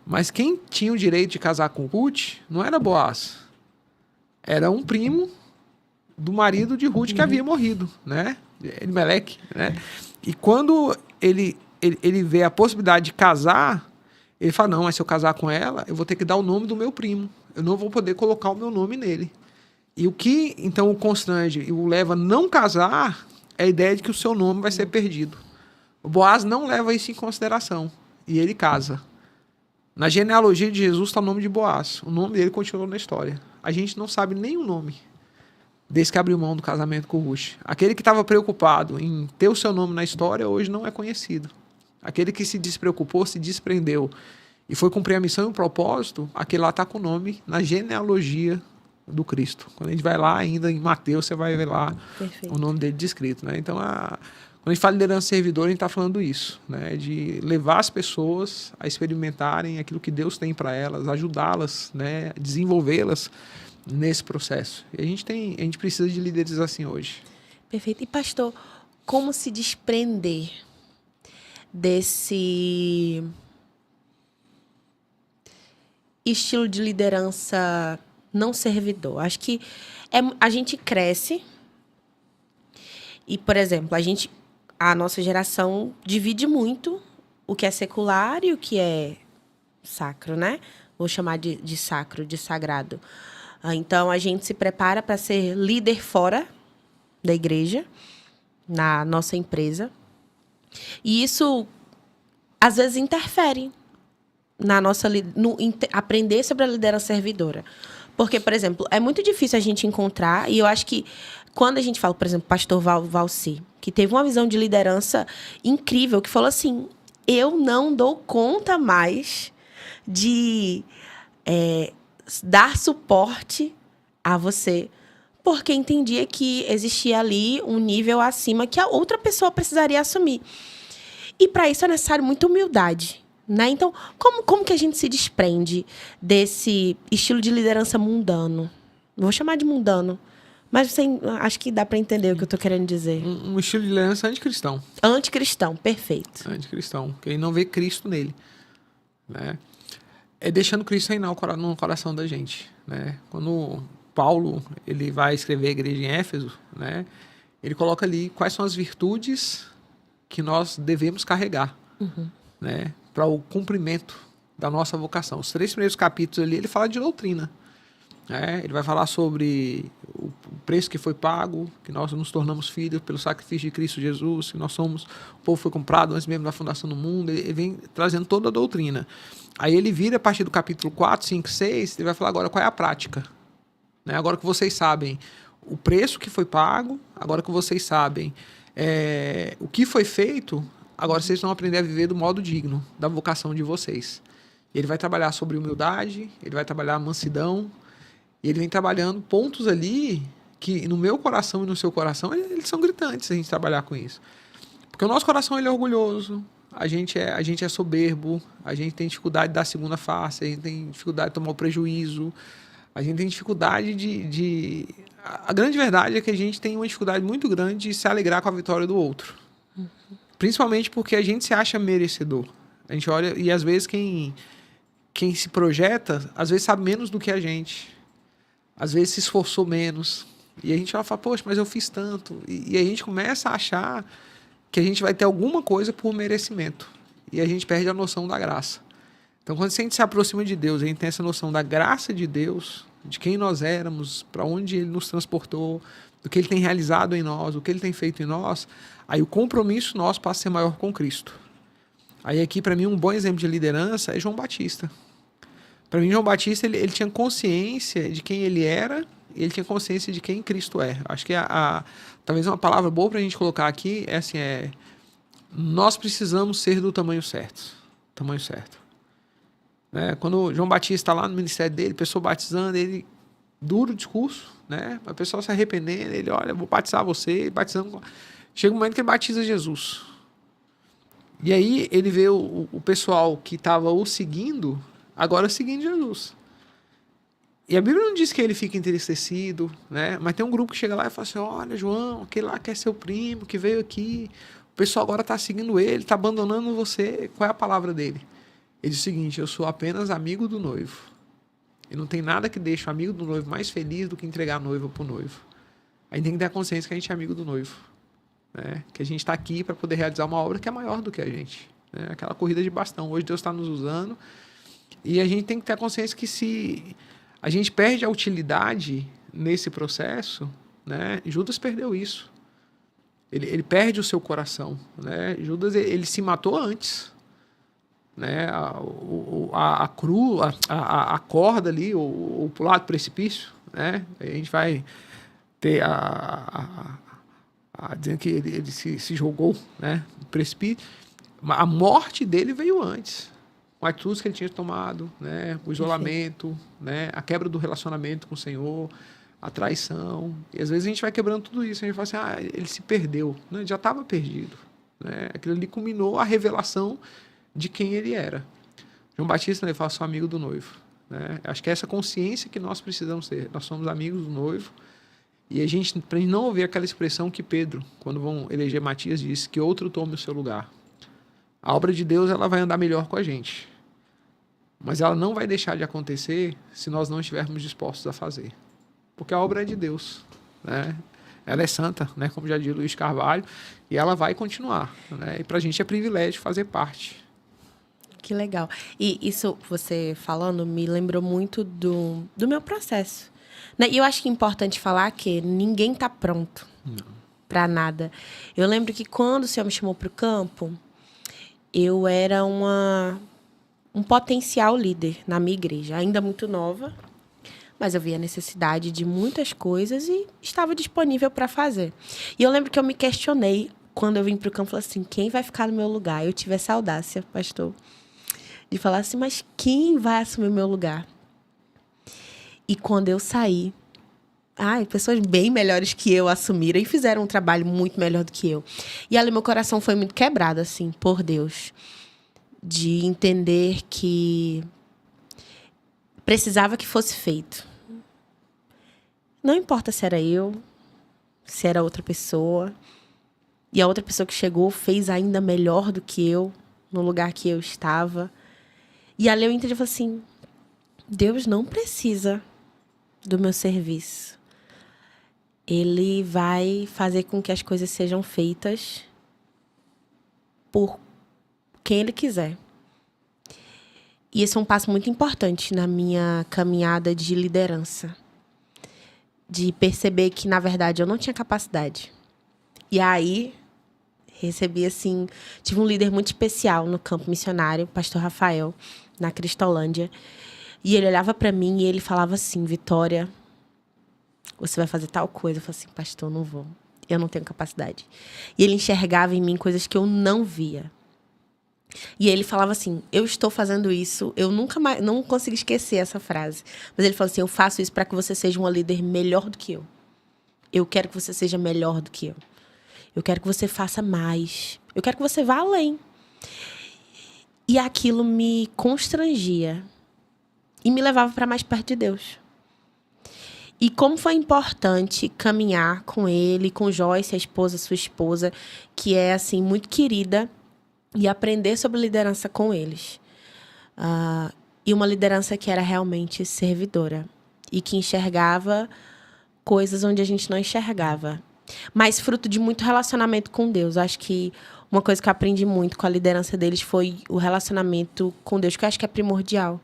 Mas quem tinha o direito de casar com Ruth não era Boaz. Era um primo do marido de Ruth que havia morrido. Né? Elimeleque. Né? E quando ele vê a possibilidade de casar, ele fala, não, mas se eu casar com ela, eu vou ter que dar o nome do meu primo. Eu não vou poder colocar o meu nome nele. E o que, então, o constrange e o leva a não casar é a ideia de que o seu nome vai ser perdido. O Boaz não leva isso em consideração. E ele casa. Na genealogia de Jesus está o nome de Boaz. O nome dele continuou na história. A gente não sabe nem o nome desde que abriu mão do casamento com Ruth. Aquele que estava preocupado em ter o seu nome na história, hoje não é conhecido. Aquele que se despreocupou, se desprendeu e foi cumprir a missão e o propósito, aquele lá está com o nome na genealogia do Cristo. Quando a gente vai lá ainda em Mateus, você vai ver lá o nome dele descrito, né? Então, quando a gente fala de liderança servidora, a gente está falando isso, né? De levar as pessoas a experimentarem aquilo que Deus tem para elas, ajudá-las, né? Desenvolvê-las nesse processo. E a gente precisa de líderes assim hoje. Perfeito. E pastor, como se desprender desse estilo de liderança não servidor? Acho que a gente cresce e, por exemplo, a nossa geração divide muito o que é secular e o que é sacro, né? Vou chamar de sacro, de sagrado. Então, a gente se prepara para ser líder fora da igreja, na nossa empresa. E isso, às vezes, interfere na nossa aprender sobre a liderança servidora. Porque, por exemplo, é muito difícil a gente encontrar, e eu acho que quando a gente fala, por exemplo, pastor Valci, que teve uma visão de liderança incrível, que falou assim, eu não dou conta mais de dar suporte a você, porque entendia que existia ali um nível acima que a outra pessoa precisaria assumir. E para isso é necessário muita humildade, né? Então, como que a gente se desprende desse estilo de liderança mundano? Vou chamar de mundano, mas acho que dá para entender o que eu estou querendo dizer. Um estilo de liderança anticristão. Anticristão, perfeito. Anticristão, porque ele não vê Cristo nele, né? É deixando Cristo reinar no coração da gente, né? Quando Paulo ele vai escrever a igreja em Éfeso, né? Ele coloca ali quais são as virtudes que nós devemos carregar, né? Para o cumprimento da nossa vocação. Os 3 primeiros capítulos ali, ele fala de doutrina, né? Ele vai falar sobre o preço que foi pago, que nós nos tornamos filhos pelo sacrifício de Cristo Jesus, que nós somos, o povo foi comprado antes mesmo da fundação do mundo. Ele vem trazendo toda a doutrina. Aí ele vira a partir do capítulo 4, 5, 6, ele vai falar agora qual é a prática, né? Agora que vocês sabem o preço que foi pago, agora que vocês sabem o que foi feito, agora vocês vão aprender a viver do modo digno da vocação de vocês. Ele vai trabalhar sobre humildade, ele vai trabalhar mansidão, e ele vem trabalhando pontos ali que no meu coração e no seu coração, eles são gritantes se a gente trabalhar com isso. Porque o nosso coração ele é orgulhoso, a gente é soberbo, a gente tem dificuldade de dar a segunda face, a gente tem dificuldade de tomar o prejuízo, a gente tem dificuldade A grande verdade é que a gente tem uma dificuldade muito grande de se alegrar com a vitória do outro. Principalmente porque a gente se acha merecedor. A gente olha e às vezes quem se projeta, às vezes sabe menos do que a gente. Às vezes se esforçou menos. E a gente fala, poxa, mas eu fiz tanto. E a gente começa a achar que a gente vai ter alguma coisa por merecimento. E a gente perde a noção da graça. Então, quando a gente se aproxima de Deus, a gente tem essa noção da graça de Deus, de quem nós éramos, para onde Ele nos transportou, do que Ele tem realizado em nós, o que Ele tem feito em nós, aí o compromisso nosso passa a ser maior com Cristo. Aí aqui, para mim, um bom exemplo de liderança é João Batista. Para mim, João Batista, ele tinha consciência de quem ele era e ele tinha consciência de quem Cristo é. Acho que talvez uma palavra boa para a gente colocar aqui é assim, nós precisamos ser do tamanho certo. Tamanho certo. Né? Quando João Batista está lá no ministério dele, pessoa batizando, ele duro o discurso, né? A pessoa se arrependendo, ele, olha, vou batizar você, batizando. Chega um momento que ele batiza Jesus. E aí ele vê o pessoal que estava o seguindo, agora seguindo Jesus. E a Bíblia não diz que ele fica entristecido, né? Mas tem um grupo que chega lá e fala assim, olha, João, aquele lá que é seu primo, que veio aqui, o pessoal agora está seguindo ele, está abandonando você. Qual é a palavra dele? Ele diz o seguinte, eu sou apenas amigo do noivo. E não tem nada que deixe o amigo do noivo mais feliz do que entregar a noiva para o noivo. A gente tem que ter a consciência que a gente é amigo do noivo. né? Que a gente está aqui para poder realizar uma obra que é maior do que a gente, né? Aquela corrida de bastão. Hoje Deus está nos usando e a gente tem que ter a consciência que se a gente perde a utilidade nesse processo, né? Judas perdeu isso. Ele perde o seu coração, né? Judas ele se matou antes, né? A corda ali, o pular do precipício, né? A gente vai ter dizendo que ele se jogou, né? No precipício. A morte dele veio antes. Com atitudes que ele tinha tomado, né? O isolamento, né? A quebra do relacionamento com o Senhor, a traição. E às vezes a gente vai quebrando tudo isso. A gente fala assim, ele se perdeu. Não, ele já estava perdido. Né? Aquilo ali culminou a revelação de quem ele era. João Batista, né, ele fala, sou amigo do noivo. Né? Acho que é essa consciência que nós precisamos ter. Nós somos amigos do noivo. E a gente, para não ouvir aquela expressão que Pedro, quando vão eleger Matias, disse, que outro tome o seu lugar. A obra de Deus ela vai andar melhor com a gente. Mas ela não vai deixar de acontecer se nós não estivermos dispostos a fazer. Porque a obra é de Deus. Né? Ela é santa, né? Como já disse Luiz Carvalho, e ela vai continuar. Né? E para a gente é privilégio fazer parte. Que legal. E isso, você falando, me lembrou muito do meu processo. Né? E eu acho que é importante falar que ninguém está pronto para nada. Eu lembro que quando o Senhor me chamou para o campo, eu era um potencial líder na minha igreja, ainda muito nova, mas eu via a necessidade de muitas coisas e estava disponível para fazer. E eu lembro que eu me questionei quando eu vim para o campo, falei assim, quem vai ficar no meu lugar? Eu tive essa audácia, pastor, de falar assim, mas quem vai assumir o meu lugar? E quando eu saí, pessoas bem melhores que eu assumiram e fizeram um trabalho muito melhor do que eu. E ali meu coração foi muito quebrado, assim, por Deus. De entender que precisava que fosse feito. Não importa se era eu, se era outra pessoa. E a outra pessoa que chegou fez ainda melhor do que eu, no lugar que eu estava. E ali eu entendi e falei assim, Deus não precisa do meu serviço. Ele vai fazer com que as coisas sejam feitas por quem Ele quiser. E esse é um passo muito importante na minha caminhada de liderança. De perceber que, na verdade, eu não tinha capacidade. E aí, recebi, assim... Tive um líder muito especial no campo missionário, o pastor Rafael, na Cristolândia. E ele olhava para mim e ele falava assim, Vitória, você vai fazer tal coisa. Eu falei assim, pastor, não vou. Eu não tenho capacidade. E ele enxergava em mim coisas que eu não via. E ele falava assim, eu estou fazendo isso, eu nunca mais, não consigo esquecer essa frase. Mas ele falou assim, eu faço isso para que você seja uma líder melhor do que eu. Eu quero que você seja melhor do que eu. Eu quero que você faça mais. Eu quero que você vá além. E aquilo me constrangia. E me levava para mais perto de Deus. E como foi importante caminhar com ele, com Joyce, a esposa, sua esposa, que é assim muito querida, e aprender sobre liderança com eles. E uma liderança que era realmente servidora. E que enxergava coisas onde a gente não enxergava. Mas fruto de muito relacionamento com Deus. Acho que uma coisa que eu aprendi muito com a liderança deles foi o relacionamento com Deus, que eu acho que é primordial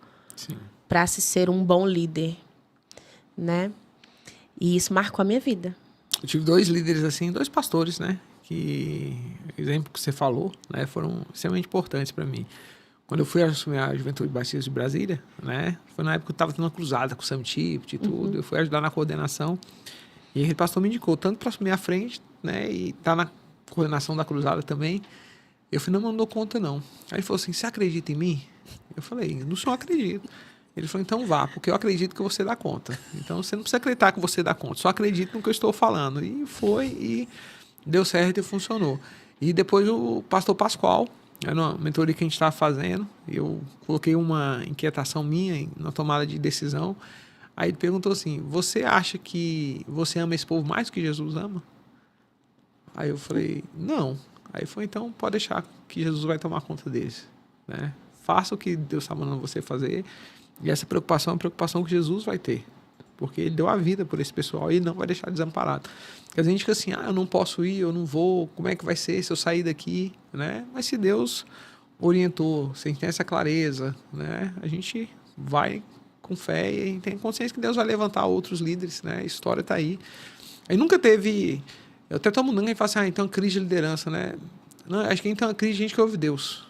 para se ser um bom líder. Né? E isso marcou a minha vida. Eu tive 2 líderes assim, 2 pastores, né? Que, exemplo que você falou, né, foram extremamente importantes para mim. Quando eu fui assumir a Juventude Batista de Brasília, né, foi na época que eu estava tendo uma cruzada com o Sam Tippett e tudo, eu fui ajudar na coordenação, e aquele pastor me indicou tanto para assumir a frente, né, e estar na coordenação da cruzada também. Eu falei, não dou conta não. Aí ele falou assim, você acredita em mim? Eu falei, no senhor acredito. Ele falou, então vá, porque eu acredito que você dá conta. Então você não precisa acreditar que você dá conta, só acredita no que eu estou falando. E foi, e deu certo e funcionou. E depois o pastor Pascoal, era uma mentoria que a gente estava fazendo, eu coloquei uma inquietação minha na tomada de decisão. Aí ele perguntou assim, você acha que você ama esse povo mais do que Jesus ama? Aí eu falei, não. Aí foi, então pode deixar que Jesus vai tomar conta deles. Né? Faça o que Deus está mandando você fazer. E essa preocupação é uma preocupação que Jesus vai ter. porque ele deu a vida por esse pessoal e ele não vai deixar desamparado. Porque a gente fica assim, eu não posso ir, eu não vou, como é que vai ser se eu sair daqui, né? Mas se Deus orientou, se a gente tem essa clareza, né? A gente vai com fé e a gente tem consciência que Deus vai levantar outros líderes, né? A história está aí. Aí nunca teve... Eu até tomo e falo assim, então crise de liderança, né? Não, acho que então a crise de gente que ouve Deus.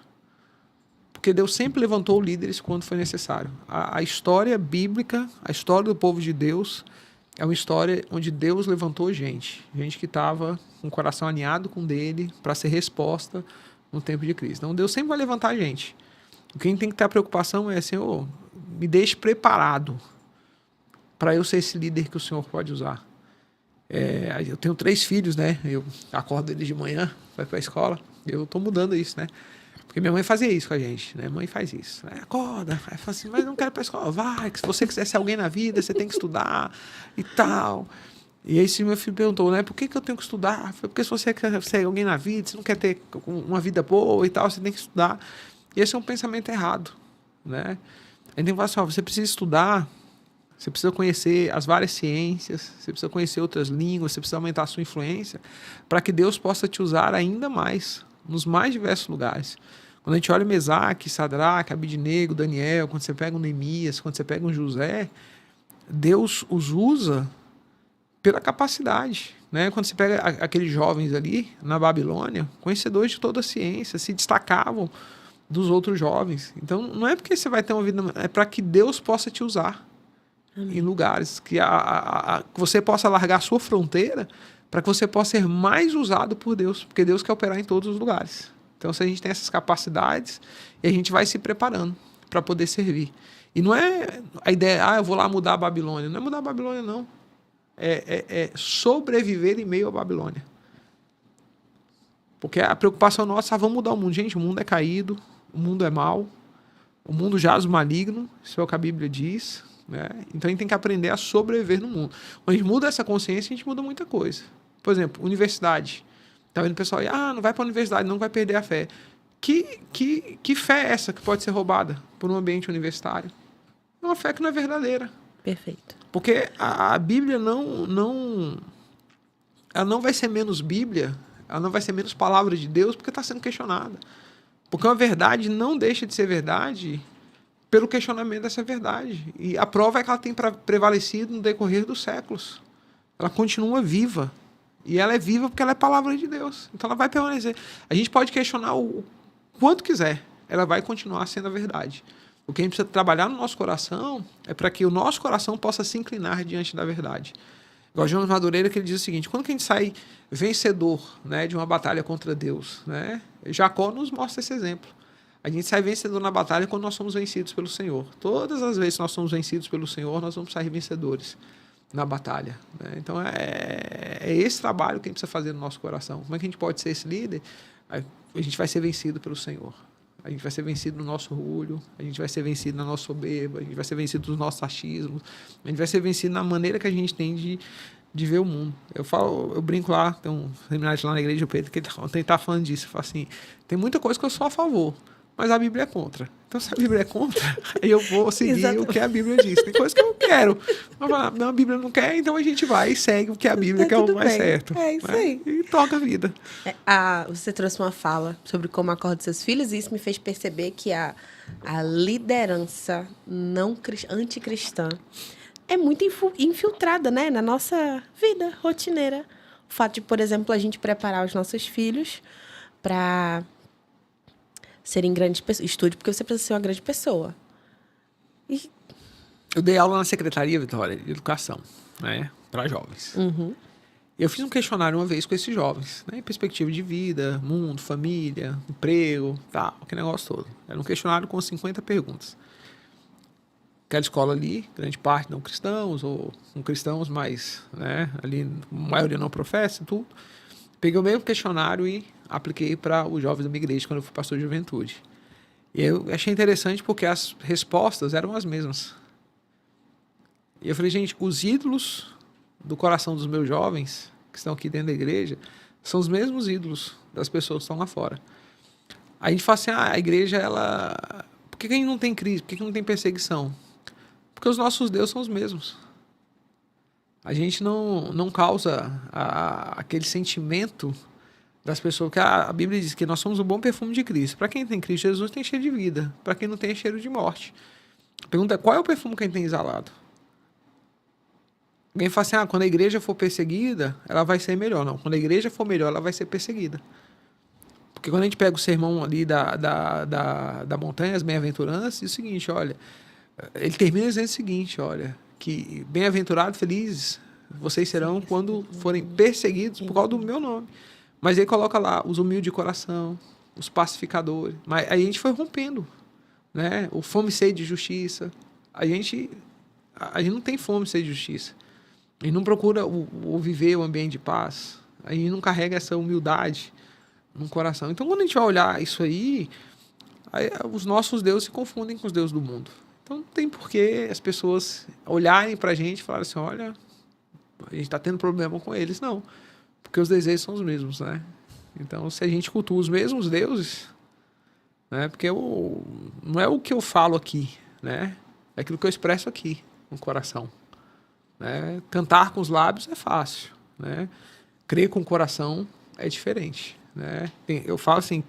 Porque Deus sempre levantou líderes quando foi necessário. A história bíblica, a história do povo de Deus, é uma história onde Deus levantou gente. Gente que estava com o coração alinhado com dele para ser resposta no tempo de crise. Então Deus sempre vai levantar gente. O que a gente tem que ter a preocupação é, Senhor, me deixe preparado para eu ser esse líder que o Senhor pode usar. Eu tenho 3 filhos, né? Eu acordo eles de manhã, vai para a escola. Eu estou mudando isso, né? Porque minha mãe fazia isso com a gente, né? Mãe faz isso. Acorda, aí fala assim, mas não quero ir para a escola. Vai, que se você quiser ser alguém na vida, você tem que estudar e tal. E aí, meu filho perguntou, né? Por que eu tenho que estudar? Foi porque se você quer ser alguém na vida, você não quer ter uma vida boa e tal, você tem que estudar. E esse é um pensamento errado, né? A gente tem que falar assim, você precisa estudar, você precisa conhecer as várias ciências, você precisa conhecer outras línguas, você precisa aumentar a sua influência para que Deus possa te usar ainda mais, nos mais diversos lugares. Quando a gente olha Mesaque, Sadraque, Abidnego, Daniel, quando você pega um Neemias, quando você pega um José, Deus os usa pela capacidade, né? Quando você pega aqueles jovens ali na Babilônia, conhecedores de toda a ciência, se destacavam dos outros jovens. Então, não é porque você vai ter uma vida, é para que Deus possa te usar. Amém. Em lugares que você possa largar a sua fronteira para que você possa ser mais usado por Deus, porque Deus quer operar em todos os lugares. Então, se a gente tem essas capacidades, e a gente vai se preparando para poder servir. E não é a ideia, eu vou lá mudar a Babilônia. Não é mudar a Babilônia, não. É sobreviver em meio à Babilônia. Porque a preocupação nossa, vamos mudar o mundo. Gente, o mundo é caído, o mundo é mau, o mundo jaz o maligno, isso é o que a Bíblia diz, né? Então a gente tem que aprender a sobreviver no mundo. Quando a gente muda essa consciência, a gente muda muita coisa. Por exemplo, universidade. Tá vendo o pessoal aí, não vai para a universidade, não vai perder a fé. Que fé é essa que pode ser roubada por um ambiente universitário? É uma fé que não é verdadeira. Perfeito. Porque a Bíblia ela não vai ser menos Bíblia, ela não vai ser menos palavra de Deus porque está sendo questionada. Porque uma verdade não deixa de ser verdade pelo questionamento dessa verdade. E a prova é que ela tem prevalecido no decorrer dos séculos. Ela continua viva. E ela é viva porque ela é palavra de Deus. Então ela vai permanecer. A gente pode questionar o quanto quiser. Ela vai continuar sendo a verdade. O que a gente precisa trabalhar no nosso coração é para que o nosso coração possa se inclinar diante da verdade. Igual João Madureira, que ele diz o seguinte, quando que a gente sai vencedor, né, de uma batalha contra Deus? Né? Jacó nos mostra esse exemplo. A gente sai vencedor na batalha quando nós somos vencidos pelo Senhor. Todas as vezes que nós somos vencidos pelo Senhor, nós vamos sair vencedores na batalha. Né? Então, é esse trabalho que a gente precisa fazer no nosso coração. Como é que a gente pode ser esse líder? A gente vai ser vencido pelo Senhor. A gente vai ser vencido no nosso orgulho, a gente vai ser vencido na nossa soberba, a gente vai ser vencido nos nossos achismos, a gente vai ser vencido na maneira que a gente tem de ver o mundo. Eu brinco lá, tem um seminário lá na igreja, o Pedro, que ontem está falando disso. Eu falo assim, tem muita coisa que eu sou a favor, mas a Bíblia é contra. Então, se a Bíblia é contra, aí eu vou seguir o que a Bíblia diz. Tem coisa que eu quero. Não, a Bíblia não quer, então a gente vai e segue o que a Bíblia quer, o mais certo. É isso aí. E toca a vida. Você trouxe uma fala sobre como acorda seus filhos, e isso me fez perceber que a liderança anticristã é muito infiltrada, né, na nossa vida rotineira. O fato de, por exemplo, a gente preparar os nossos filhos para serem grandes pessoas. Estude porque você precisa ser uma grande pessoa. Eu dei aula na Secretaria, Vitória, de Educação, né, para jovens. Uhum. Eu fiz um questionário uma vez com esses jovens, né, perspectiva de vida, mundo, família, emprego, tal, aquele negócio todo. Era um questionário com 50 perguntas. Aquela escola ali, grande parte não cristãos, ou com cristãos, mas, né, ali a maioria não professa e tudo. Peguei o mesmo questionário e apliquei para os jovens da minha igreja quando eu fui pastor de juventude. E eu achei interessante porque as respostas eram as mesmas. E eu falei, gente, os ídolos do coração dos meus jovens, que estão aqui dentro da igreja, são os mesmos ídolos das pessoas que estão lá fora. Aí a gente fala assim, a igreja, ela... Por que a gente não tem crise? Por que não tem perseguição? Porque os nossos deuses são os mesmos. A gente não causa aquele sentimento das pessoas, que a Bíblia diz que nós somos o bom perfume de Cristo. Para quem tem Cristo Jesus, tem cheiro de vida. Para quem não tem, é cheiro de morte. A pergunta é, qual é o perfume que a gente tem exalado? Alguém fala assim, quando a igreja for perseguida, ela vai ser melhor. Não, quando a igreja for melhor, ela vai ser perseguida. Porque quando a gente pega o sermão ali da montanha, as bem-aventuranças, diz o seguinte, olha, ele termina dizendo o seguinte, olha, que bem-aventurados, felizes, vocês serão quando forem perseguidos por causa do meu nome. Mas ele coloca lá os humildes de coração, os pacificadores. Mas aí a gente foi rompendo, né? O fome e sede de justiça. A gente não tem fome e sede de justiça. A gente não procura o viver o ambiente de paz. A gente não carrega essa humildade no coração. Então, quando a gente vai olhar isso aí os nossos deuses se confundem com os deuses do mundo. Então, não tem por que as pessoas olharem para a gente e falarem assim, olha, a gente está tendo problema com eles. Não, porque os desejos são os mesmos, né? Então, se a gente cultua os mesmos deuses, né? Porque não é o que eu falo aqui, né? É aquilo que eu expresso aqui no coração. Né? Cantar com os lábios é fácil, né? Crer com o coração é diferente, né? Eu falo assim,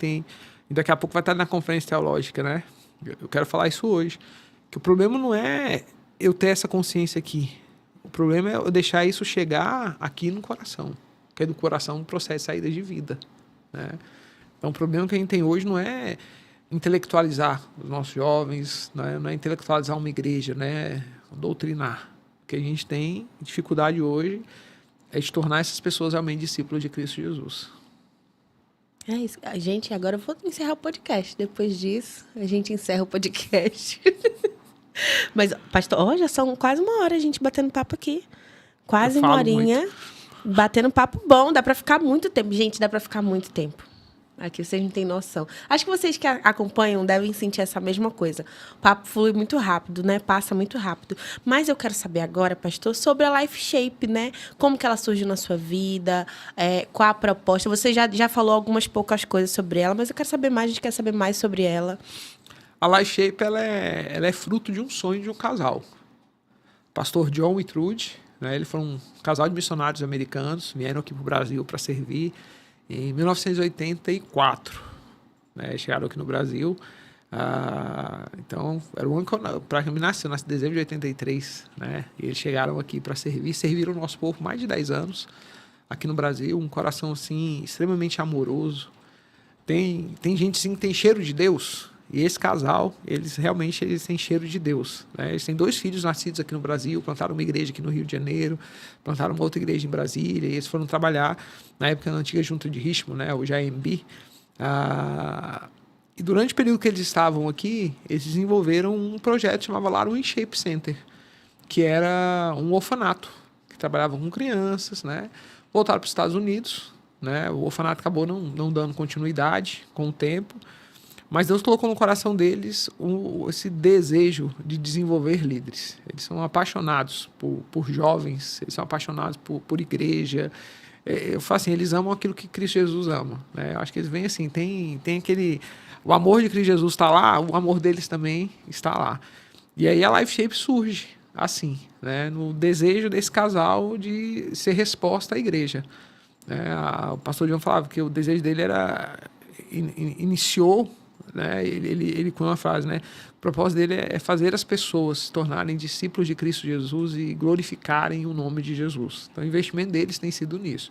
e daqui a pouco vai estar na conferência teológica, né? Eu quero falar isso hoje, que o problema não é eu ter essa consciência aqui, o problema é eu deixar isso chegar aqui no coração, porque do coração processa saída de vida, né? Então o problema que a gente tem hoje não é intelectualizar os nossos jovens, não é intelectualizar uma igreja, né? Doutrinar. O que a gente tem dificuldade hoje é de tornar essas pessoas realmente discípulos de Cristo Jesus. É isso. Gente, agora eu vou encerrar o podcast. Depois disso, a gente encerra o podcast. Mas, pastor, já são quase uma hora a gente batendo papo aqui. Quase uma horinha. Muito. Batendo papo bom. Dá pra ficar muito tempo. Gente, dá pra ficar muito tempo. Aqui vocês não têm noção. Acho que vocês que acompanham devem sentir essa mesma coisa. O papo flui muito rápido, né? Passa muito rápido. Mas eu quero saber agora, pastor, sobre a Life Shape, né? Como que ela surgiu na sua vida, qual a proposta. Você já falou algumas poucas coisas sobre ela, mas eu quero saber mais, a gente quer saber mais sobre ela. A Life Shape, ela é fruto de um sonho de um casal. Pastor John e Trude, né? Eles foram um casal de missionários americanos, vieram aqui para o Brasil para servir. Em 1984, né, chegaram aqui no Brasil. Então, era o ano para que eu nasci em dezembro de 83. Né, e eles chegaram aqui para serviram o nosso povo mais de 10 anos aqui no Brasil. Um coração assim, extremamente amoroso. Tem gente assim, que tem cheiro de Deus. E esse casal, eles têm cheiro de Deus. Né? Eles têm 2 filhos nascidos aqui no Brasil, plantaram uma igreja aqui no Rio de Janeiro, plantaram uma outra igreja em Brasília, e eles foram trabalhar na época na antiga junta de Richmond, né? Hoje é a AMB. E durante o período que eles estavam aqui, eles desenvolveram um projeto que chamava Larum Shape Center, que era um orfanato, que trabalhava com crianças, né? Voltaram para os Estados Unidos, né? O orfanato acabou não dando continuidade com o tempo, mas Deus colocou no coração deles esse desejo de desenvolver líderes. Eles são apaixonados por jovens, eles são apaixonados por igreja. Eu falo assim, eles amam aquilo que Cristo Jesus ama. Né? Eu acho que eles vêm assim, tem aquele... O amor de Cristo Jesus está lá, o amor deles também está lá. E aí a Life Shape surge assim, né? No desejo desse casal de ser resposta à igreja. O pastor John falava que o desejo dele era... Iniciou... Né? Ele com uma frase, né? O propósito dele é fazer as pessoas se tornarem discípulos de Cristo Jesus e glorificarem o nome de Jesus. Então, o investimento deles tem sido nisso.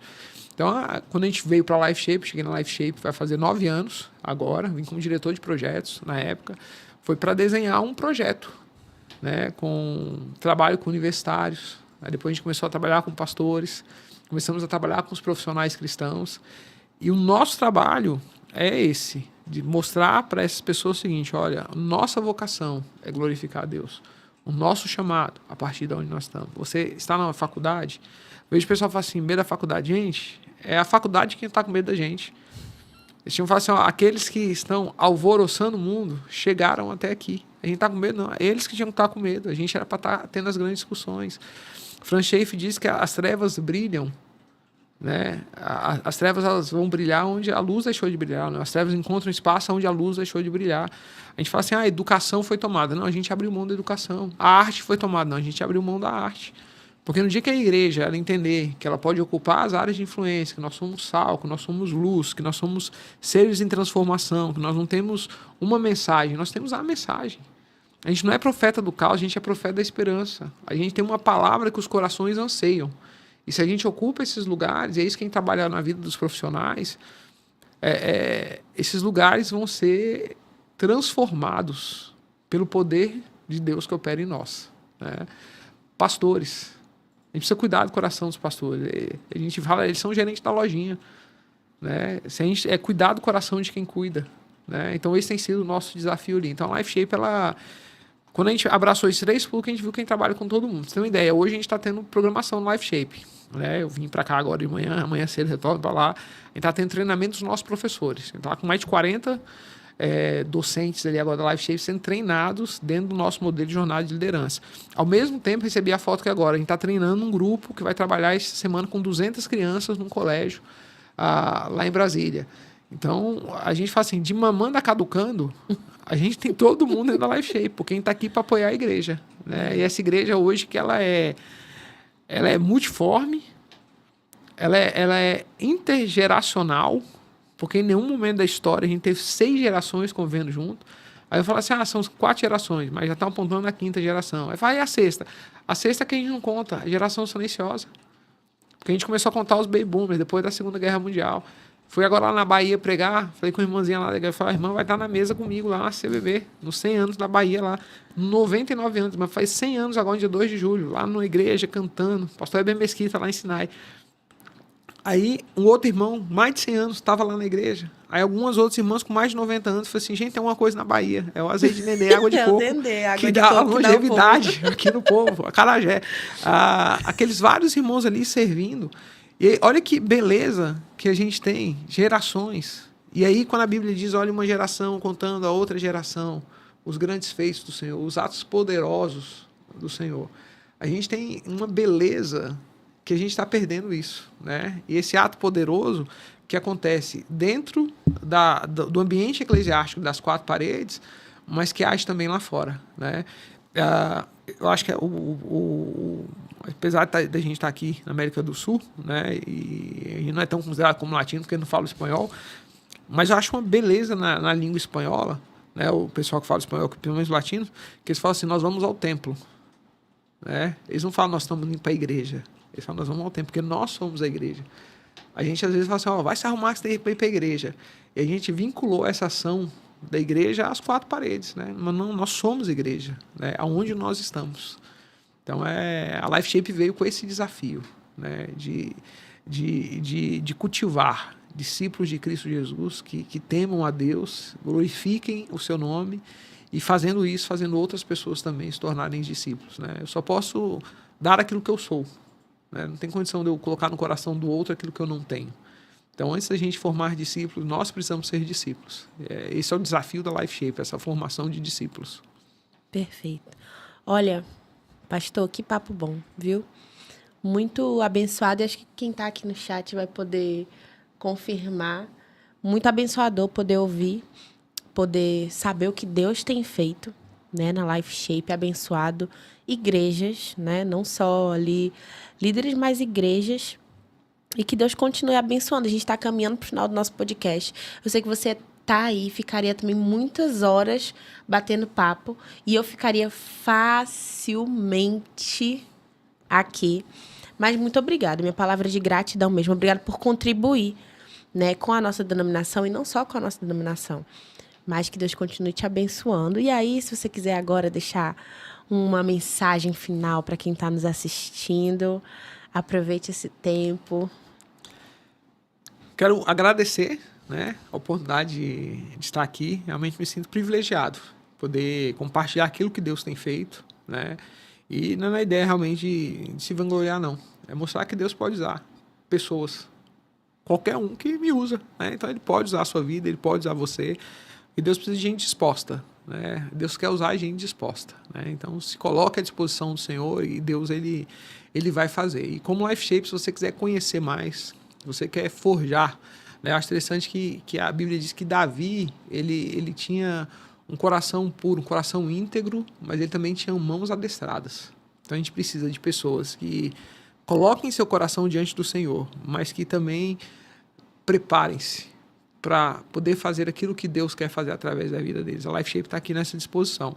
Então, quando a gente veio para a Life Shape, cheguei na Life Shape, vai fazer 9 anos agora, vim como diretor de projetos na época, foi para desenhar um projeto, né? Com trabalho com universitários. Aí depois a gente começou a trabalhar com pastores, começamos a trabalhar com os profissionais cristãos. E o nosso trabalho é esse, de mostrar para essas pessoas o seguinte, olha, nossa vocação é glorificar a Deus. O nosso chamado, a partir de onde nós estamos. Você está na faculdade, vejo o pessoal falar assim, medo da faculdade. Gente, é a faculdade que está com medo da gente. Eles tinham falado assim, aqueles que estão alvoroçando o mundo chegaram até aqui. A gente está com medo, não. É eles que tinham que estar com medo. A gente era para estar tendo as grandes discussões. Franz Schaeffer diz que as trevas brilham, né? As trevas elas vão brilhar onde a luz deixou de brilhar, né? As trevas encontram espaço onde a luz deixou de brilhar. A gente fala assim, a educação foi tomada. Não, a gente abriu mão da educação. A arte foi tomada. Não, a gente abriu mão da arte. Porque no dia que a igreja ela entender que ela pode ocupar as áreas de influência, que nós somos sal, que nós somos luz, que nós somos seres em transformação, que nós não temos uma mensagem, nós temos a mensagem. A gente não é profeta do caos, a gente é profeta da esperança. A gente tem uma palavra que os corações anseiam. E se a gente ocupa esses lugares, e é isso que a gente trabalha na vida dos profissionais, esses lugares vão ser transformados pelo poder de Deus que opera em nós. Né? Pastores. A gente precisa cuidar do coração dos pastores. A gente fala, eles são gerentes da lojinha. Né? Se a gente, cuidar do coração de quem cuida. Né? Então, esse tem sido o nosso desafio ali. Então, a LifeShape, quando a gente abraçou esses 3 públicos, a gente viu que a gente trabalha com todo mundo. Pra você ter uma ideia, hoje a gente está tendo programação no LifeShape. Né? Eu vim para cá agora de manhã, amanhã cedo retorno para lá. A gente está tendo treinamento dos nossos professores. A gente está com mais de 40 docentes ali agora da LifeShape sendo treinados dentro do nosso modelo de jornada de liderança. Ao mesmo tempo, recebi a foto que agora a gente está treinando um grupo que vai trabalhar essa semana com 200 crianças num colégio lá em Brasília. Então, a gente fala assim, de mamanda caducando, a gente tem todo mundo dentro da LifeShape, porque a gente está aqui para apoiar a igreja. Né? E essa igreja hoje que ela é multiforme, ela é intergeracional, porque em nenhum momento da história a gente teve 6 gerações convivendo junto. Aí eu falo assim, são 4 gerações, mas já estão apontando na 5ª geração. Aí fala, e a 6ª? A 6ª que a gente não conta, a geração silenciosa. Porque a gente começou a contar os baby boomers depois da Segunda Guerra Mundial. Fui agora lá na Bahia pregar, falei com a irmãzinha lá, eu falei, a irmã vai estar na mesa comigo lá na CBB, nos 100 anos da Bahia lá, 99 anos, mas faz 100 anos agora, dia 2 de julho, lá na igreja, cantando, pastor Eber Mesquita lá em Sinai. Aí, um outro irmão, mais de 100 anos, estava lá na igreja. Aí, algumas outras irmãs com mais de 90 anos, falaram assim, gente, tem uma coisa na Bahia, é o azeite de nenê, água de coco, que dá a longevidade aqui no povo, acarajé. Aqueles vários irmãos ali servindo. E olha que beleza que a gente tem, gerações. E aí, quando a Bíblia diz, olha uma geração contando a outra geração, os grandes feitos do Senhor, os atos poderosos do Senhor, a gente tem uma beleza que a gente está perdendo isso. Né? E esse ato poderoso que acontece dentro do ambiente eclesiástico das 4 paredes, mas que age também lá fora. Né? Eu acho que apesar da gente estar aqui na América do Sul, né, e não é tão considerado como latino, porque não fala espanhol, mas eu acho uma beleza na língua espanhola, né, o pessoal que fala espanhol, pelo menos latinos, que eles falam assim, nós vamos ao templo. Né? Eles não falam, nós estamos indo para a igreja. Eles falam, nós vamos ao templo, porque nós somos a igreja. A gente às vezes fala assim, vai se arrumar que você tem que ir para a igreja. E a gente vinculou essa ação da igreja às 4 paredes, né? Mas não, nós somos igreja, né? Aonde nós estamos. Então, a LifeShape veio com esse desafio, né? de cultivar discípulos de Cristo Jesus que temam a Deus, glorifiquem o seu nome e fazendo isso, fazendo outras pessoas também se tornarem discípulos. Né? Eu só posso dar aquilo que eu sou. Né? Não tem condição de eu colocar no coração do outro aquilo que eu não tenho. Então, antes da gente formar discípulos, nós precisamos ser discípulos. Esse é o desafio da LifeShape, essa formação de discípulos. Perfeito. Olha, pastor, que papo bom, viu? Muito abençoado. E acho que quem está aqui no chat vai poder confirmar. Muito abençoador poder ouvir, poder saber o que Deus tem feito, né, na LifeShape, abençoado igrejas, né, não só ali líderes, mas igrejas. E que Deus continue abençoando. A gente está caminhando para o final do nosso podcast. Eu sei que você tá aí, ficaria também muitas horas batendo papo. E eu ficaria facilmente aqui. Mas muito obrigada. Minha palavra de gratidão mesmo. Obrigada por contribuir, né, com a nossa denominação. E não só com a nossa denominação. Mas que Deus continue te abençoando. E aí, se você quiser agora deixar uma mensagem final para quem está nos assistindo, aproveite esse tempo. Quero agradecer, né, a oportunidade de estar aqui. Realmente me sinto privilegiado poder compartilhar aquilo que Deus tem feito, né? E não é a ideia realmente de se vangloriar, não. É mostrar que Deus pode usar pessoas, qualquer um que me usa, né? Então ele pode usar a sua vida, ele pode usar você. E Deus precisa de gente disposta, né? Deus quer usar gente disposta, né? Então se coloque à disposição do Senhor e Deus ele vai fazer. E como LifeShape, se você quiser conhecer mais, você quer forjar, né? Eu acho interessante que a Bíblia diz que Davi, ele tinha um coração puro, um coração íntegro, mas ele também tinha mãos adestradas. Então a gente precisa de pessoas que coloquem seu coração diante do Senhor, mas que também preparem-se para poder fazer aquilo que Deus quer fazer através da vida deles. A Life Shape está aqui nessa disposição.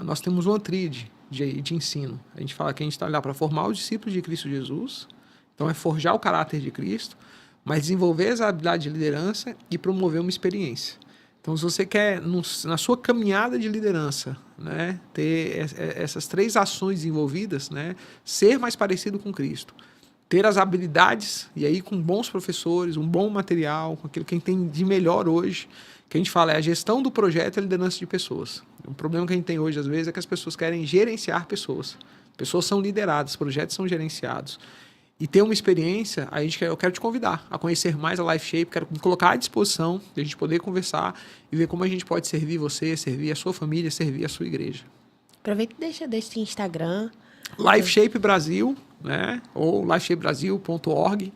Nós temos uma tríade de ensino. A gente fala que a gente está lá para formar os discípulos de Cristo Jesus, então é forjar o caráter de Cristo, mas desenvolver essa habilidade de liderança e promover uma experiência. Então, se você quer, na sua caminhada de liderança, né, ter essas 3 ações envolvidas, né, ser mais parecido com Cristo, ter as habilidades, e aí com bons professores, um bom material, com aquilo que a gente tem de melhor hoje, que a gente fala é a gestão do projeto e a liderança de pessoas. Um problema que a gente tem hoje, às vezes, é que as pessoas querem gerenciar pessoas. Pessoas são lideradas, projetos são gerenciados. E ter uma experiência, eu quero te convidar a conhecer mais a Life Shape, quero me colocar à disposição de a gente poder conversar e ver como a gente pode servir você, servir a sua família, servir a sua igreja. Aproveita e deixa Instagram. Life Shape Brasil, né? Ou lifeshapebrasil.org.br.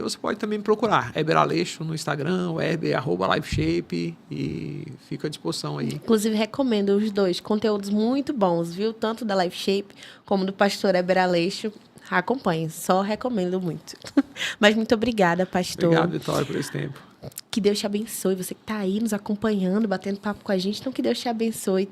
Você pode também procurar Heber Aleixo no Instagram, Heber@LifeShape, e fica à disposição aí. Inclusive, recomendo os 2, conteúdos muito bons, viu? Tanto da Life Shape como do pastor Heber Aleixo. Acompanhe, só recomendo muito. Mas muito obrigada, pastor. Obrigado, Vitória, por esse tempo. Que Deus te abençoe. Você que está aí nos acompanhando, batendo papo com a gente, então que Deus te abençoe.